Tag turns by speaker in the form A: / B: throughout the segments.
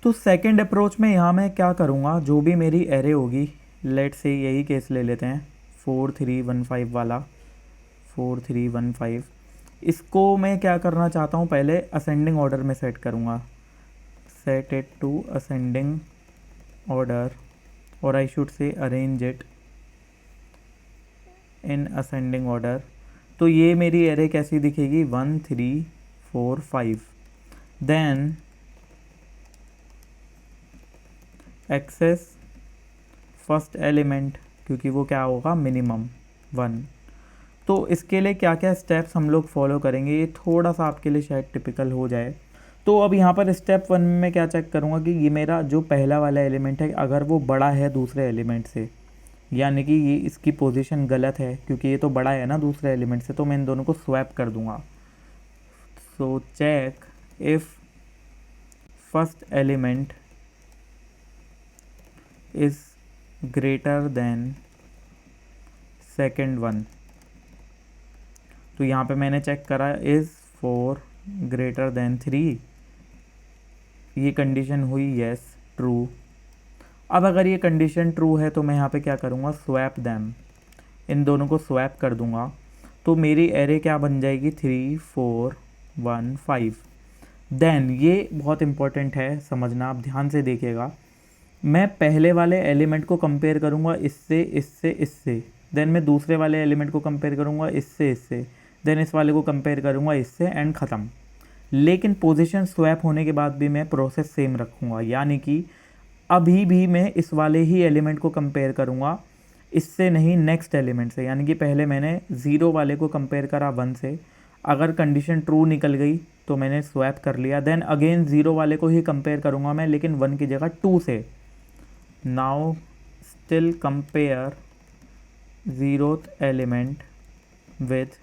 A: तो second approach में यहाँ मैं क्या करूँगा, जो भी मेरी एरे होगी, लेट से यही केस ले लेते हैं 4315 वाला, 4315, इसको मैं क्या करना चाहता हूँ, पहले असेंडिंग ऑर्डर में सेट करूँगा, set it to ascending order, और I should say arrange it in ascending order. तो ये मेरी एरे कैसी दिखेगी, 1 3 4 5। देन एक्सेस फर्स्ट एलिमेंट, क्योंकि वो क्या होगा, मिनिमम 1। तो इसके लिए क्या क्या स्टेप्स हम लोग फॉलो करेंगे, ये थोड़ा सा आपके लिए शायद टिपिकल हो जाए। तो अब यहाँ पर स्टेप 1 में क्या चेक करूँगा कि ये मेरा जो पहला वाला एलिमेंट है, अगर वो बड़ा है दूसरे एलिमेंट से, यानी कि ये इसकी पोजीशन गलत है, क्योंकि ये तो बड़ा है ना दूसरे एलिमेंट से, तो मैं इन दोनों को स्वैप कर दूंगा। So check if first element is greater than second one. तो यहाँ पे मैंने चेक करा इज़ 4 ग्रेटर देन 3, ये कंडीशन हुई यस ट्रू। अब अगर ये कंडीशन ट्रू है तो मैं यहाँ पे क्या करूँगा, स्वैप दैम, इन दोनों को स्वैप कर दूँगा। तो मेरी एरे क्या बन जाएगी, 3 4 1 5। देन ये बहुत इंपॉर्टेंट है समझना, आप ध्यान से देखिएगा, मैं पहले वाले एलिमेंट को कंपेयर करूँगा इससे इससे इससे, देन मैं दूसरे वाले एलिमेंट को कंपेयर करूँगा इससे इससे, देन इस वाले को कंपेयर करूँगा इससे, एंड ख़त्म। लेकिन पोजीशन स्वैप होने के बाद भी मैं प्रोसेस सेम रखूँगा, यानी कि अभी भी मैं इस वाले ही एलिमेंट को कंपेयर करूँगा, इससे नहीं नेक्स्ट एलिमेंट से। यानी कि पहले मैंने 0 वाले को कंपेयर करा 1 से, अगर कंडीशन ट्रू निकल गई तो मैंने स्वैप कर लिया, देन अगेन 0 वाले को ही कंपेयर करूँगा मैं, लेकिन 1 की जगह 2 से। Now still compare 0th element with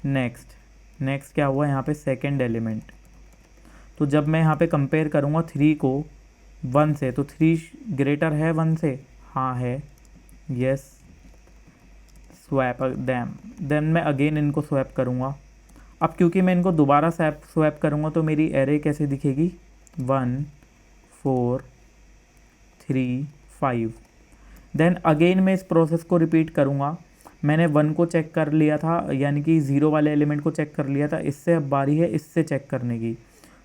A: next क्या हुआ यहाँ पे, सेकेंड एलिमेंट। तो जब मैं यहाँ पे कंपेयर करूँगा 3 को 1 से, तो 3 ग्रेटर है 1 से, हाँ है, यस, स्वैप दैम। देन मैं अगेन इनको स्वैप करूँगा। अब क्योंकि मैं इनको दोबारा स्वैप करूँगा तो मेरी एरे कैसे दिखेगी, 1 4 3 5। देन अगेन मैं इस प्रोसेस को रिपीट करूँगा। मैंने 1 को चेक कर लिया था, यानी कि 0 वाले एलिमेंट को चेक कर लिया था, इससे अब बारी है इससे चेक करने की।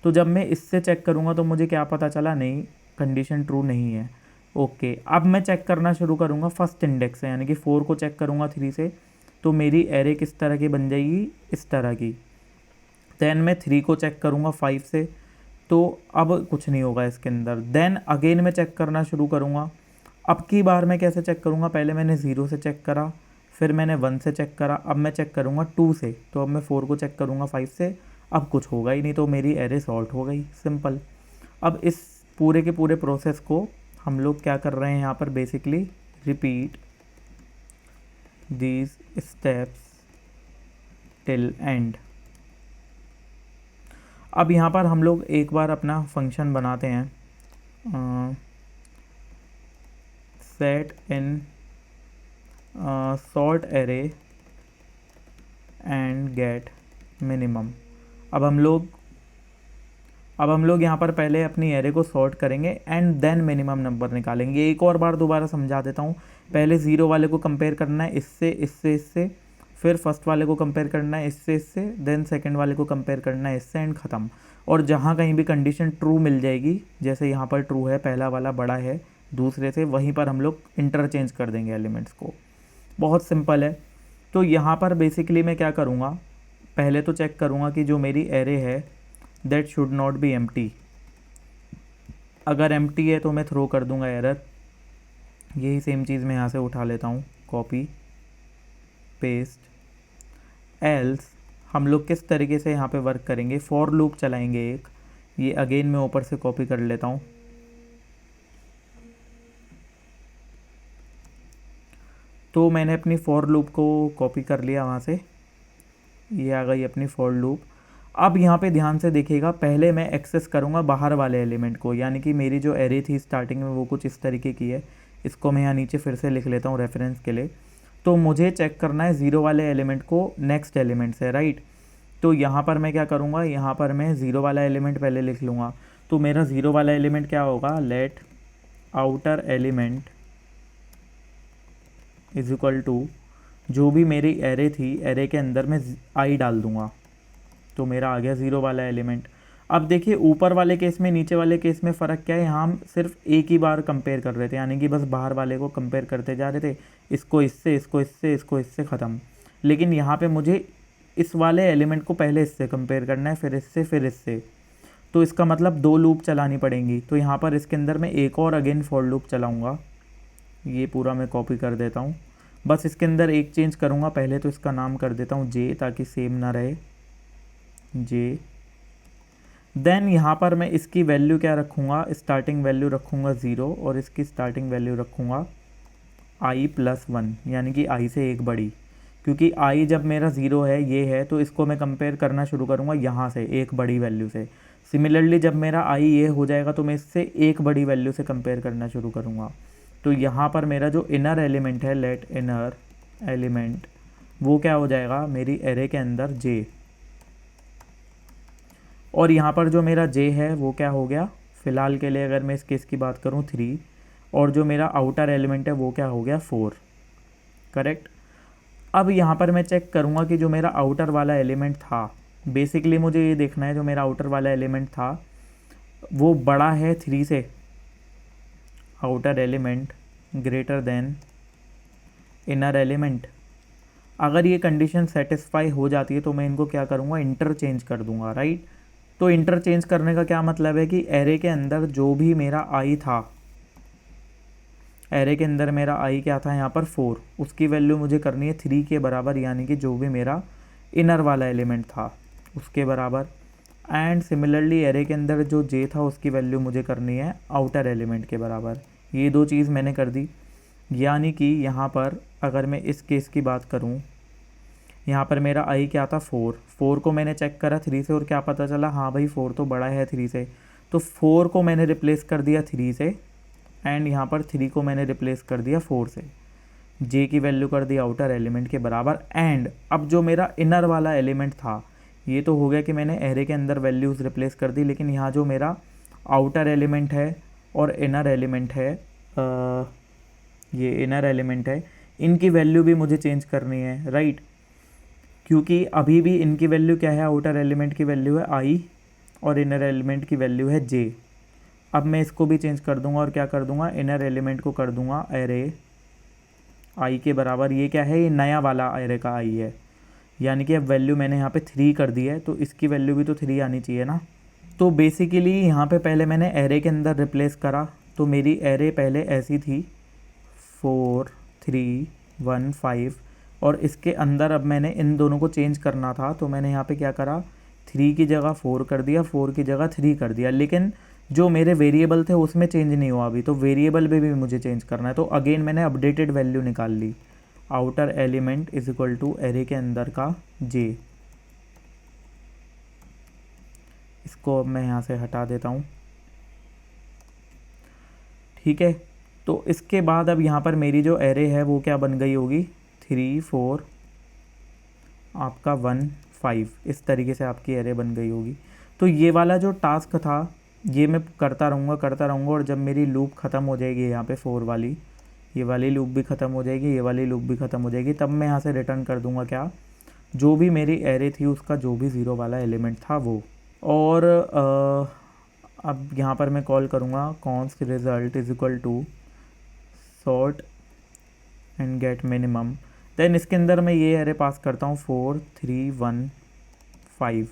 A: तो जब मैं इससे चेक करूँगा तो मुझे क्या पता चला, नहीं, कंडीशन ट्रू नहीं है। ओके, अब मैं चेक करना शुरू करूँगा फर्स्ट इंडेक्स से, यानी कि 4 को चेक करूँगा 3 से, तो मेरी एरे किस तरह की बन जाएगी, इस तरह की। देन मैं 3 को चेक करूँगा 5 से, तो अब कुछ नहीं होगा इसके अंदर। देन अगेन मैं चेक करना शुरू करूँगा। अब की बार मैं कैसे चेक करूँगा, पहले मैंने 0 से चेक करा, फिर मैंने 1 से चेक करा, अब मैं चेक करूँगा 2 से, तो अब मैं 4 को चेक करूँगा 5 से, अब कुछ होगा ही नहीं, तो मेरी एरे सॉल्व हो गई, सिंपल। अब इस पूरे के पूरे प्रोसेस को हम लोग क्या कर रहे हैं यहाँ पर, basically repeat these steps till and. अब यहाँ पर हम लोग एक बार अपना फंक्शन बनाते हैं, set in sort array and get minimum. अब हम लोग यहाँ पर पहले अपनी एरे को सॉर्ट करेंगे एंड देन मिनिमम नंबर निकालेंगे। एक और बार दोबारा समझा देता हूँ, पहले 0 वाले को कंपेयर करना है इससे इससे इससे, फिर फर्स्ट वाले को कंपेयर करना है इससे इससे, देन सेकंड वाले को कंपेयर करना है इससे, एंड ख़त्म। और जहाँ कहीं भी कंडीशन ट्रू मिल जाएगी, जैसे यहाँ पर ट्रू है, पहला वाला बड़ा है दूसरे से, वहीं पर हम लोग इंटरचेंज कर देंगे एलिमेंट्स को। बहुत सिंपल है। तो यहाँ पर बेसिकली मैं क्या करूँगा, पहले तो चेक करूँगा कि जो मेरी एरे है that should not be empty. अगर एम्प्टी है तो मैं थ्रो कर दूँगा एरर। यही सेम चीज़ मैं यहाँ से उठा लेता हूँ, कॉपी पेस्ट। एल्स हम लोग किस तरीके से यहाँ पे वर्क करेंगे, फॉर लूप चलाएंगे एक, ये अगेन मैं ऊपर से कॉपी कर लेता हूँ। तो मैंने अपनी फॉर लूप को कॉपी कर लिया वहाँ से, ये आ गई अपनी फॉर लूप। अब यहाँ पे ध्यान से देखिएगा, पहले मैं एक्सेस करूँगा बाहर वाले एलिमेंट को, यानी कि मेरी जो एरे थी स्टार्टिंग में वो कुछ इस तरीके की है। इसको मैं यहाँ नीचे फिर से लिख लेता हूँ रेफरेंस के लिए। तो मुझे चेक करना है 0 वाले एलिमेंट को नेक्स्ट एलिमेंट से, राइट। तो यहाँ पर मैं क्या करूँगा, यहाँ पर मैं 0 वाला एलिमेंट पहले लिख लूँगा। तो मेरा ज़ीरो वाला एलिमेंट क्या होगा, let outer element is equal to जो भी मेरी एरे थी, एरे के अंदर मैं आई डाल दूंगा, तो मेरा आ गया ज़ीरो वाला एलिमेंट। अब देखिए ऊपर वाले केस में नीचे वाले केस में फ़र्क क्या है, यहाँ हम सिर्फ एक ही बार कंपेयर कर रहे थे, यानी कि बस बाहर वाले को कंपेयर करते जा रहे थे, इसको इससे, इसको इससे, इसको इससे, ख़त्म। लेकिन यहाँ पे मुझे इस वाले एलिमेंट को पहले इससे कंपेयर करना है, फिर इससे, फिर इससे, तो इसका मतलब दो लूप चलानी पड़ेंगी। तो यहाँ पर इसके अंदर मैं एक और अगेन फॉर लूप चलाऊँगा, ये पूरा मैं कॉपी कर देता हूँ, बस इसके अंदर एक चेंज करूँगा, पहले तो इसका नाम कर देता हूँ जे, ताकि सेम ना रहे, जे। देन यहाँ पर मैं इसकी वैल्यू क्या रखूँगा, स्टार्टिंग वैल्यू रखूँगा 0 और इसकी स्टार्टिंग वैल्यू रखूँगा i+1, यानी कि i से एक बड़ी, क्योंकि i जब मेरा 0 है, ये है, तो इसको मैं कंपेयर करना शुरू करूँगा यहाँ से एक बड़ी वैल्यू से। सिमिलरली जब मेरा i ये हो जाएगा तो मैं इससे एक बड़ी वैल्यू से कंपेयर करना शुरू करूँगा। तो यहाँ पर मेरा जो इनर एलिमेंट है, लेट इनर एलिमेंट, वो क्या हो जाएगा मेरी एरे के अंदर j, और यहाँ पर जो मेरा j है वो क्या हो गया, फ़िलहाल के लिए अगर मैं इस केस की बात करूँ 3, और जो मेरा आउटर एलिमेंट है वो क्या हो गया 4, करेक्ट। अब यहाँ पर मैं चेक करूँगा कि जो मेरा आउटर वाला एलिमेंट था, बेसिकली मुझे ये देखना है जो मेरा आउटर वाला एलिमेंट था वो बड़ा है 3 से, outer element greater than inner element. अगर ये कंडीशन सेटिस्फाई हो जाती है तो मैं इनको क्या करूँगा, इंटरचेंज कर दूँगा, राइट। तो इंटरचेंज करने का क्या मतलब है कि एरे के अंदर जो भी मेरा आई था, एरे के अंदर मेरा आई क्या था यहाँ पर 4, उसकी वैल्यू मुझे करनी है 3 के बराबर, यानी कि जो भी मेरा इनर वाला एलिमेंट था उसके बराबर। एंड सिमिलरली एरे के अंदर जो जे था उसकी वैल्यू मुझे करनी है आउटर एलिमेंट के बराबर। ये दो चीज़ मैंने कर दी, यानी कि यहाँ पर अगर मैं इस केस की बात करूँ, यहाँ पर मेरा आई क्या था 4 को मैंने चेक करा 3 से और क्या पता चला, हाँ भाई 4 तो बड़ा है 3 से, तो 4 को मैंने रिप्लेस कर दिया 3 से, एंड यहाँ पर 3 को मैंने रिप्लेस कर दिया 4 से, जे की वैल्यू कर दी आउटर एलिमेंट के बराबर। एंड अब जो मेरा इनर वाला एलिमेंट था, ये तो हो गया कि मैंने एरे के अंदर वैल्यूज़ रिप्लेस कर दी, लेकिन यहाँ जो मेरा आउटर एलिमेंट है और इनर एलिमेंट है, ये इनर एलिमेंट है, इनकी वैल्यू भी मुझे चेंज करनी है, राइट। क्योंकि अभी भी इनकी वैल्यू क्या है, आउटर एलिमेंट की वैल्यू है आई और इनर एलिमेंट की वैल्यू है जे। अब मैं इसको भी चेंज कर दूंगा और क्या कर दूंगा, इनर एलिमेंट को कर दूंगा एरे आई के बराबर। ये क्या है, ये नया वाला एरे का आई है, यानी कि अब वैल्यू मैंने यहाँ पे 3 कर दी है, तो इसकी वैल्यू भी तो 3 आनी चाहिए ना। तो बेसिकली यहाँ पे पहले मैंने एरे के अंदर रिप्लेस करा, तो मेरी एरे पहले ऐसी थी 4 3 1 5, और इसके अंदर अब मैंने इन दोनों को चेंज करना था, तो मैंने यहाँ पे क्या करा, 3 की जगह 4 कर दिया, 4 की जगह 3 कर दिया, लेकिन जो मेरे वेरिएबल थे उसमें चेंज नहीं हुआ अभी, तो वेरिएबल में भी मुझे चेंज करना है। तो अगेन मैंने अपडेटेड वैल्यू निकाल ली, outer element is equal to array के अंदर का जे। इसको अब मैं यहाँ से हटा देता हूँ, ठीक है। तो इसके बाद अब यहाँ पर मेरी जो एरे है वो क्या बन गई होगी, 3 4 आपका 1 5, इस तरीके से आपकी एरे बन गई होगी। तो ये वाला जो टास्क था ये मैं करता रहूँगा, और जब मेरी लूप ख़त्म हो जाएगी यहाँ पे 4 वाली, ये वाली लूप भी ख़त्म हो जाएगी, ये वाली लूप भी ख़त्म हो जाएगी, तब मैं यहाँ से रिटर्न कर दूँगा क्या, जो भी मेरी एरे थी उसका जो भी 0 वाला एलिमेंट था वो। और अब यहाँ पर मैं कॉल करूँगा const result is equal to sort and get minimum. Then इसके अंदर मैं ये एरे पास करता हूँ 4 3 1 5,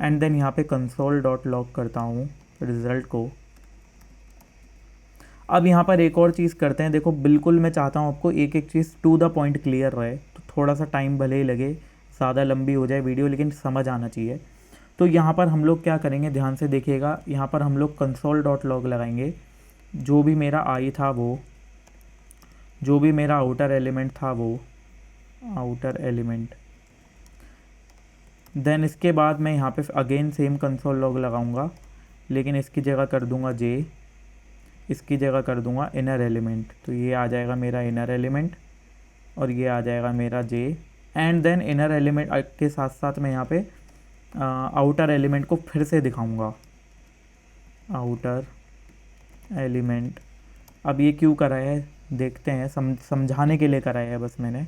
A: एंड देन यहाँ पे कंसोल डॉट लॉग करता हूँ रिज़ल्ट को। अब यहाँ पर एक और चीज़ करते हैं, देखो बिल्कुल मैं चाहता हूँ आपको एक एक चीज़ टू द पॉइंट क्लियर रहे, तो थोड़ा सा टाइम भले ही लगे, ज़्यादा लंबी हो जाए वीडियो, लेकिन समझ आना चाहिए। तो यहाँ पर हम लोग क्या करेंगे, ध्यान से देखिएगा, यहाँ पर हम लोग कंसोल डॉट लॉग लगाएंगे, जो भी मेरा आई था वो, जो भी मेरा आउटर एलिमेंट था वो, आउटर एलिमेंट। देन इसके बाद मैं यहाँ पे अगेन सेम कंसोल लॉग लगाऊंगा, लेकिन इसकी जगह कर दूंगा जे, इसकी जगह कर दूंगा इनर एलिमेंट, तो ये आ जाएगा मेरा इनर एलिमेंट और ये आ जाएगा मेरा जे। एंड देन इनर एलिमेंट के साथ साथ मैं यहाँ पे आउटर एलिमेंट को फिर से दिखाऊंगा, आउटर एलिमेंट। अब ये क्यों कराया है देखते हैं, समझाने के लिए कराया है बस मैंने।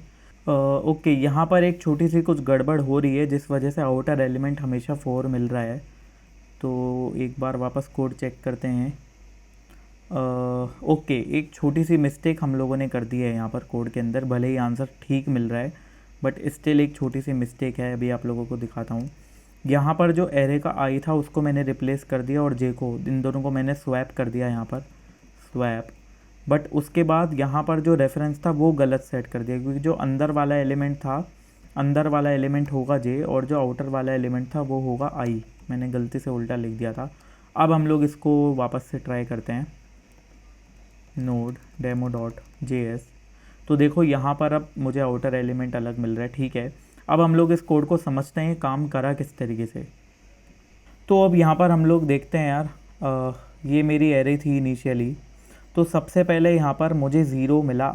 A: ओके, यहाँ पर एक छोटी सी कुछ गड़बड़ हो रही है जिस वजह से आउटर एलिमेंट हमेशा 4 मिल रहा है। तो एक बार वापस कोड चेक करते हैं। ओके, एक छोटी सी मिस्टेक हम लोगों ने कर दी है यहाँ पर कोड के अंदर, भले ही आंसर ठीक मिल रहा है बट स्टिल एक छोटी सी मिस्टेक है। अभी आप लोगों को दिखाता हूँ। यहाँ पर जो एरे का आई था उसको मैंने रिप्लेस कर दिया और जे को, इन दोनों को मैंने स्वैप कर दिया यहाँ पर, स्वैप। बट उसके बाद यहाँ पर जो रेफरेंस था वो गलत सेट कर दिया, क्योंकि जो अंदर वाला एलिमेंट था, अंदर वाला एलिमेंट होगा जे और जो आउटर वाला एलिमेंट था वो होगा आई। मैंने गलती से उल्टा लिख दिया था। अब हम लोग इसको वापस से ट्राई करते हैं, नोड डेमो डॉट JS। तो देखो यहाँ पर अब मुझे आउटर एलिमेंट अलग मिल रहा है, ठीक है। अब हम लोग इस कोड को समझते हैं काम करा किस तरीके से। तो अब यहाँ पर हम लोग देखते हैं यार, ये मेरी एरे थी इनिशियली। तो सबसे पहले यहाँ पर मुझे 0 मिला,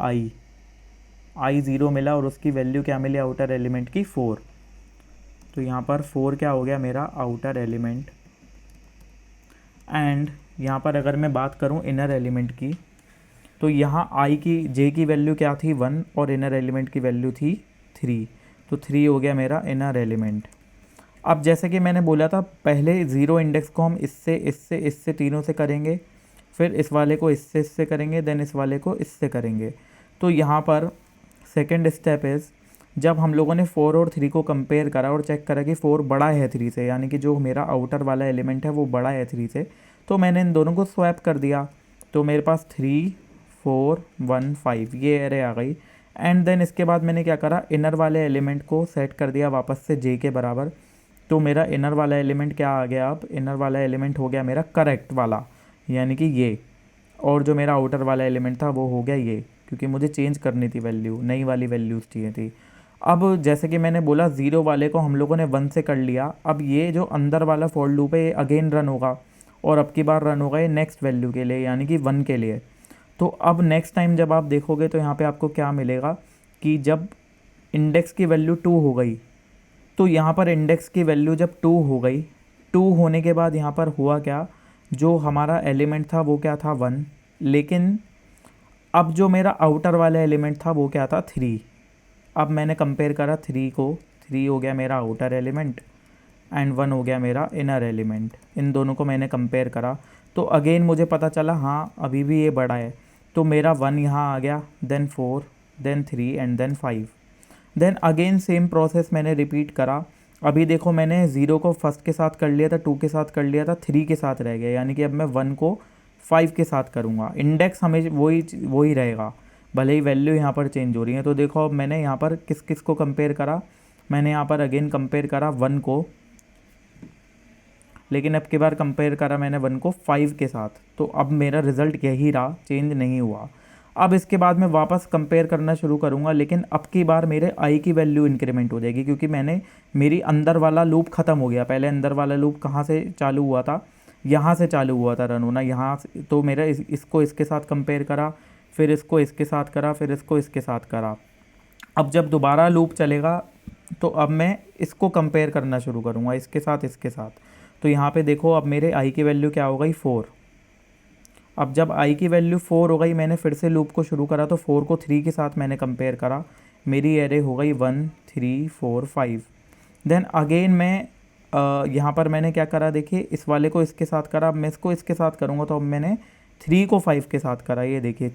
A: आई 0 मिला और उसकी वैल्यू क्या मिली आउटर एलिमेंट की 4। तो यहाँ पर 4 क्या हो गया मेरा आउटर एलिमेंट। एंड यहाँ पर अगर मैं बात करूँ इनर एलिमेंट की, तो यहाँ आई की जे की वैल्यू क्या थी 1 और इनर एलिमेंट की वैल्यू थी 3। तो 3 हो गया मेरा इनर एलिमेंट। अब जैसे कि मैंने बोला था पहले, 0 इंडेक्स को हम इससे इससे इससे तीनों से करेंगे, फिर इस वाले को इससे इससे करेंगे, देन इस वाले को इससे करेंगे। तो यहाँ पर सेकेंड स्टेप इज़, जब हम लोगों ने 4 और 3 को कंपेयर करा और चेक करा कि 4 बड़ा है 3 से, यानी कि जो मेरा आउटर वाला एलिमेंट है वो बड़ा है 3 से, तो मैंने इन दोनों को स्वैप कर दिया। तो मेरे पास 3 4 1 5 ये एरे आ गई। एंड देन इसके बाद मैंने क्या करा, इनर वाले एलिमेंट को सेट कर दिया वापस से जे के बराबर। तो मेरा इनर वाला एलिमेंट क्या आ गया, अब इनर वाला एलिमेंट हो गया मेरा करेक्ट वाला, यानी कि ये। और जो मेरा आउटर वाला एलिमेंट था वो हो गया ये, क्योंकि मुझे चेंज करनी थी वैल्यू, नई वाली वैल्यूज़ चाहिए थी। अब जैसे कि मैंने बोला 0 वाले को हम लोगों ने 1 से कर लिया। अब ये जो अंदर वाला फॉर लूप है ये अगेन रन होगा और अब की बार रन होगा ये नेक्स्ट वैल्यू के लिए, यानी कि 1 के लिए। तो अब नेक्स्ट टाइम जब आप देखोगे तो यहाँ पे आपको क्या मिलेगा कि जब इंडेक्स की वैल्यू 2 हो गई, तो यहाँ पर इंडेक्स की वैल्यू जब 2 हो गई, 2 होने के बाद यहाँ पर हुआ क्या, जो हमारा एलिमेंट था वो क्या था 1, लेकिन अब जो मेरा आउटर वाला एलिमेंट था वो क्या था 3। अब मैंने कंपेयर करा 3 को, 3 हो गया मेरा आउटर एलिमेंट एंड 1 हो गया मेरा इनर एलिमेंट। इन दोनों को मैंने कंपेयर करा तो अगेन मुझे पता चला हाँ अभी भी ये बड़ा है। तो मेरा 1 यहाँ आ गया, then 4, then 3 and then 5। Then again same process मैंने रिपीट करा। अभी देखो मैंने 0 को फर्स्ट के साथ कर लिया था, 2 के साथ कर लिया था, 3 के साथ रह गया, यानी कि अब मैं 1 को 5 के साथ करूँगा। इंडेक्स हमें वही रहेगा, भले ही वैल्यू यहाँ पर चेंज हो रही है। तो देखो अब मैंने यहाँ पर किस किस को कंपेयर करा, मैंने यहाँ पर अगेन कंपेयर करा 1 को, लेकिन अब की बार कंपेयर करा मैंने 1 को 5 के साथ। तो अब मेरा रिज़ल्ट यही रहा, चेंज नहीं हुआ। अब इसके बाद मैं वापस कंपेयर करना शुरू करूँगा, लेकिन अब की बार मेरे आई की वैल्यू इंक्रीमेंट हो जाएगी, क्योंकि मेरी अंदर वाला लूप ख़त्म हो गया। पहले अंदर वाला लूप कहाँ से चालू हुआ था, यहाँ से चालू हुआ था रन होना, यहाँ से। तो मेरा इसको इसके साथ कंपेयर करा, फिर इसको इसके साथ करा, फिर इसको इसके साथ करा। अब जब दोबारा लूप चलेगा तो अब मैं इसको कंपेयर करना शुरू करूँगा, इसके साथ इसके साथ। तो यहाँ पे देखो अब मेरे आई की वैल्यू क्या हो गई 4। अब जब आई की वैल्यू 4 हो गई, मैंने फिर से लूप को शुरू करा तो 4 को 3 के साथ मैंने कंपेयर करा, मेरी एरे हो गई 1 3 4 5। देन अगेन मैं यहाँ पर मैंने क्या करा, देखिए इस वाले को इसके साथ करा, अब मैं इसको इसके साथ करूँगा। तो अब मैंने 3 को 5 के साथ करा, ये देखिए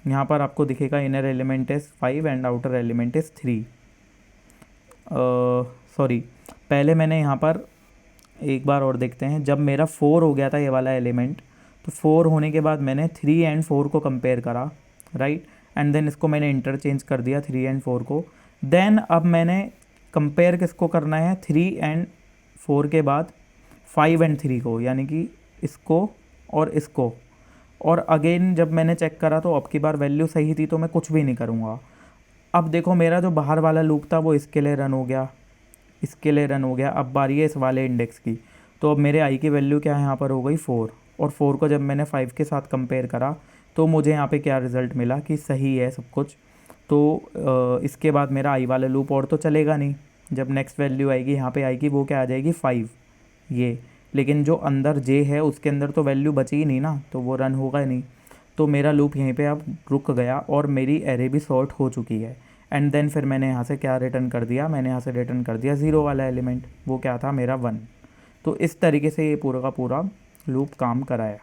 A: यहाँ पर आपको दिखेगा inner element is 5 and outer element is 3। Sorry, पहले मैंने यहाँ पर एक बार और देखते हैं। जब मेरा 4 हो गया था ये वाला एलिमेंट, तो 4 होने के बाद मैंने 3 एंड 4 को कंपेयर करा, राइट। एंड देन इसको मैंने इंटरचेंज कर दिया 3 एंड 4 को। देन अब मैंने कंपेयर किसको करना है, 3 एंड 4 के बाद 5 एंड 3 को, यानी कि इसको और इसको। और अगेन जब मैंने चेक करा तो अब की बार वैल्यू सही थी, तो मैं कुछ भी नहीं करूँगा। अब देखो मेरा जो बाहर वाला लूप था वो इसके लिए रन हो गया, इसके लिए रन हो गया। अब बारी है इस वाले इंडेक्स की। तो अब मेरे आई की वैल्यू क्या है यहाँ पर हो गई 4, और 4 को जब मैंने 5 के साथ कंपेयर करा तो मुझे यहाँ पे क्या रिज़ल्ट मिला कि सही है सब कुछ। तो इसके बाद मेरा आई वाला लूप और तो चलेगा नहीं, जब नेक्स्ट वैल्यू आएगी यहाँ पे आएगी वो क्या आ जाएगी 5 ये। लेकिन जो अंदर जे है उसके अंदर तो वैल्यू बची ही नहीं ना, तो वो रन होगा ही नहीं। तो मेरा लूप यहीं पे अब रुक गया और मेरी एरे भी सॉर्ट हो चुकी है। एंड देन फिर मैंने यहाँ से क्या रिटर्न कर दिया, मैंने यहाँ से रिटर्न कर दिया 0 वाला एलिमेंट, वो क्या था मेरा 1। तो इस तरीके से ये पूरा का पूरा लूप काम कराया।